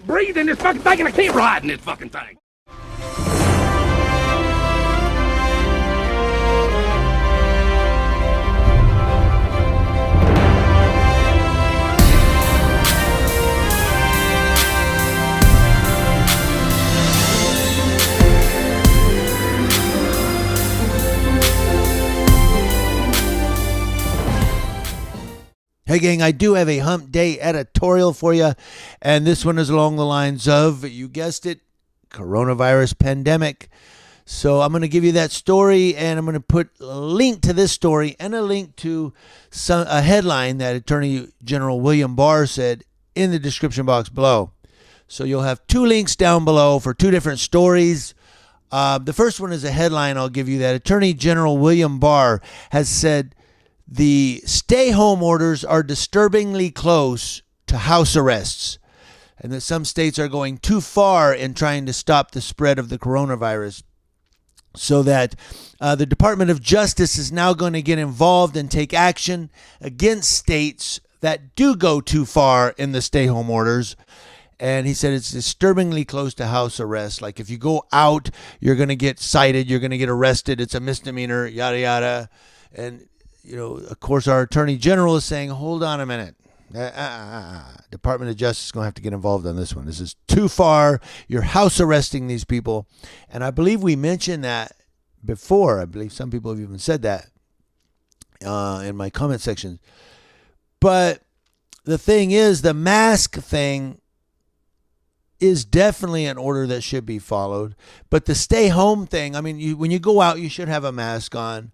breathe in this fucking thing and I can't ride in this fucking thing. Hey gang, I do have a hump day editorial for you, and this one is along the lines of, you guessed it, coronavirus pandemic. So I'm going to give you that story, and I'm going to put a link to this story and a link to a headline that Attorney General William Barr said in the description box below. So you'll have two links down below for two different stories. The first one is a headline I'll give you that Attorney General William Barr has said the stay-home orders are disturbingly close to house arrests, and that some states are going too far in trying to stop the spread of the coronavirus, so that the Department of Justice is now going to get involved and take action against states that do go too far in the stay-home orders. And he said it's disturbingly close to house arrest. Like if you go out, you're going to get cited, you're going to get arrested, it's a misdemeanor, yada, yada. And you know, of course, our Attorney General is saying, hold on a minute. Department of Justice is going to have to get involved on this one. This is too far. You're house arresting these people. And I believe we mentioned that before. I believe some people have even said that in my comment section. But the thing is, the mask thing is definitely an order that should be followed. But the stay home thing, I mean, when you go out, you should have a mask on.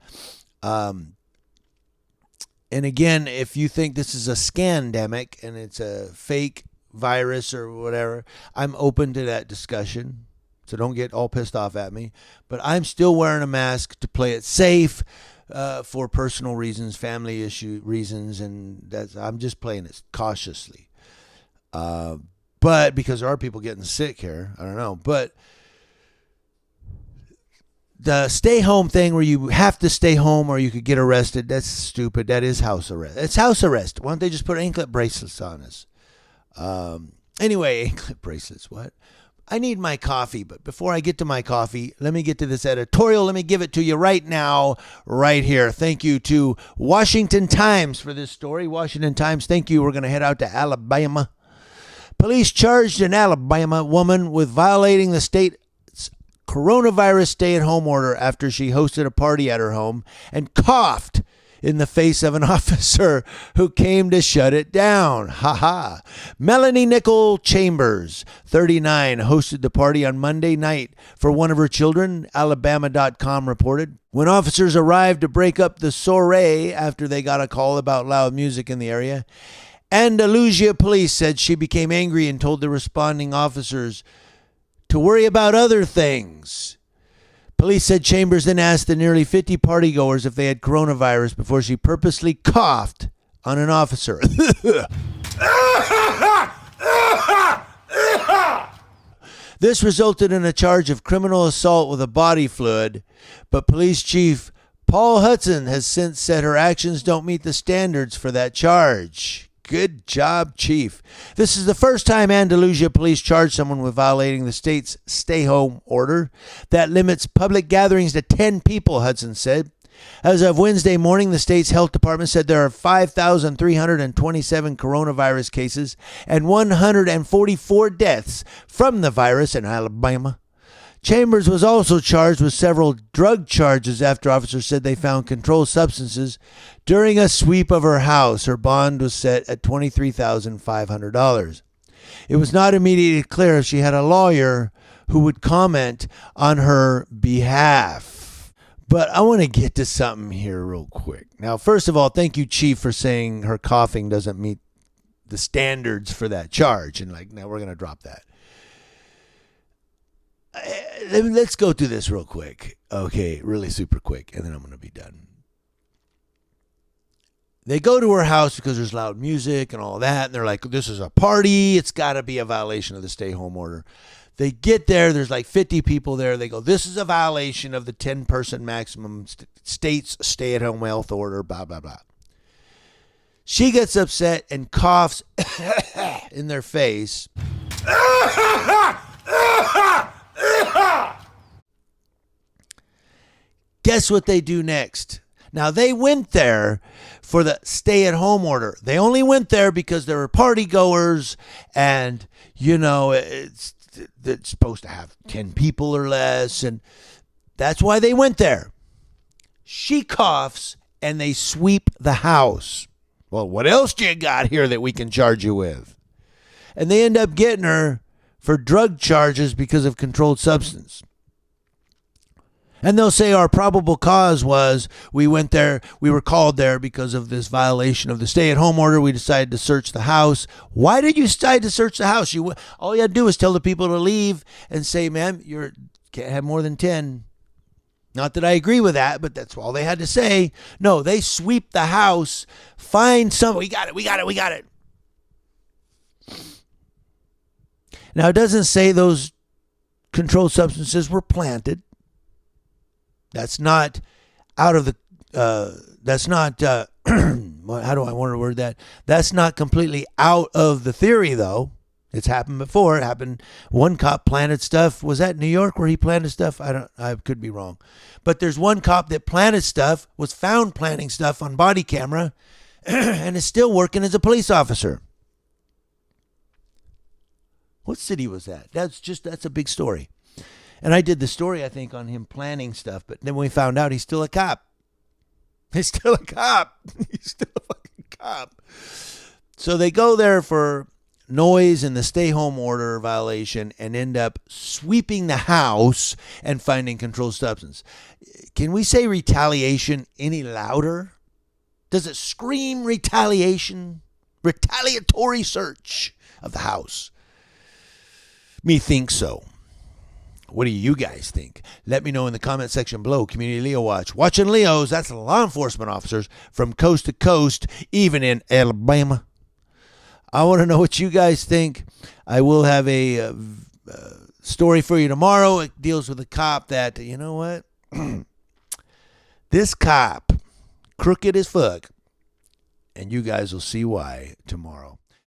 And again, if you think this is a scandemic and it's a fake virus or whatever, I'm open to that discussion. So don't get all pissed off at me. But I'm still wearing a mask to play it safe for personal reasons, family issue reasons, and I'm just playing it cautiously. But because there are people getting sick here, I don't know. But the stay home thing where you have to stay home or you could get arrested, that's stupid. That is house arrest. It's house arrest. Why don't they just put anklet bracelets on us? Anyway, anklet bracelets, what? I need my coffee, but before I get to my coffee, let me get to this editorial. Let me give it to you right now, right here. Thank you to Washington Times for this story. Washington Times, thank you. We're going to head out to Alabama. Police charged an Alabama woman with violating the state coronavirus stay-at-home order after she hosted a party at her home and coughed in the face of an officer who came to shut it down. Ha ha. Melanie Nicole Chambers, 39, hosted the party on Monday night for one of her children, Alabama.com reported. When officers arrived to break up the soiree after they got a call about loud music in the area, Andalusia police said she became angry and told the responding officers to worry about other things. Police said Chambers then asked the nearly 50 partygoers if they had coronavirus before she purposely coughed on an officer. This resulted in a charge of criminal assault with a body fluid, but police chief Paul Hudson has since said her actions don't meet the standards for that charge. Good job, Chief. This is the first time Andalusia police charged someone with violating the state's stay-home order that limits public gatherings to 10 people, Hudson said. As of Wednesday morning, the state's health department said there are 5,327 coronavirus cases and 144 deaths from the virus in Alabama. Chambers was also charged with several drug charges after officers said they found controlled substances during a sweep of her house. Her bond was set at $23,500. It was not immediately clear if she had a lawyer who would comment on her behalf. But I want to get to something here real quick. Now, first of all, thank you, Chief, for saying her coughing doesn't meet the standards for that charge. And now we're going to drop that. Let's go through this real quick. Okay, really super quick, and then I'm going to be done. They go to her house because there's loud music and all that, and they're like, this is a party. It's got to be a violation of the stay-home order. They get there. There's like 50 people there. They go, this is a violation of the 10-person maximum state's stay-at-home health order, blah, blah, blah. She gets upset and coughs in their face. Guess what they do next? Now, they went there for the stay-at-home order. They only went there because there were party goers, and, it's supposed to have 10 people or less, and that's why they went there. She coughs, and they sweep the house. Well, what else do you got here that we can charge you with? And they end up getting her for drug charges because of controlled substance. And they'll say our probable cause was we went there, we were called there because of this violation of the stay-at-home order. We decided to search the house. Why did you decide to search the house? All you had to do was tell the people to leave and say, ma'am, you can't have more than 10. Not that I agree with that, but that's all they had to say. No, they sweep the house, find some. We got it. Now, it doesn't say those controlled substances were planted. That's not out of the, that's not, how do I want to word that? That's not completely out of the theory, though. It's happened before. It happened. One cop planted stuff. Was that New York where he planted stuff? I could be wrong. But there's one cop that planted stuff, was found planting stuff on body camera, and is still working as a police officer. What city was that? That's a big story. And I did the story, I think, on him planning stuff. But then we found out he's still a cop. He's still a cop. He's still a fucking cop. So they go there for noise and the stay-home order violation and end up sweeping the house and finding controlled substance. Can we say retaliation any louder? Does it scream retaliation? Retaliatory search of the house? Me think so. What do you guys think? Let me know in the comment section below. Community Leo Watch. Watching Leos, that's law enforcement officers from coast to coast, even in Alabama. I want to know what you guys think. I will have a story for you tomorrow. It deals with a cop that, you know what? This cop, crooked as fuck. And you guys will see why tomorrow.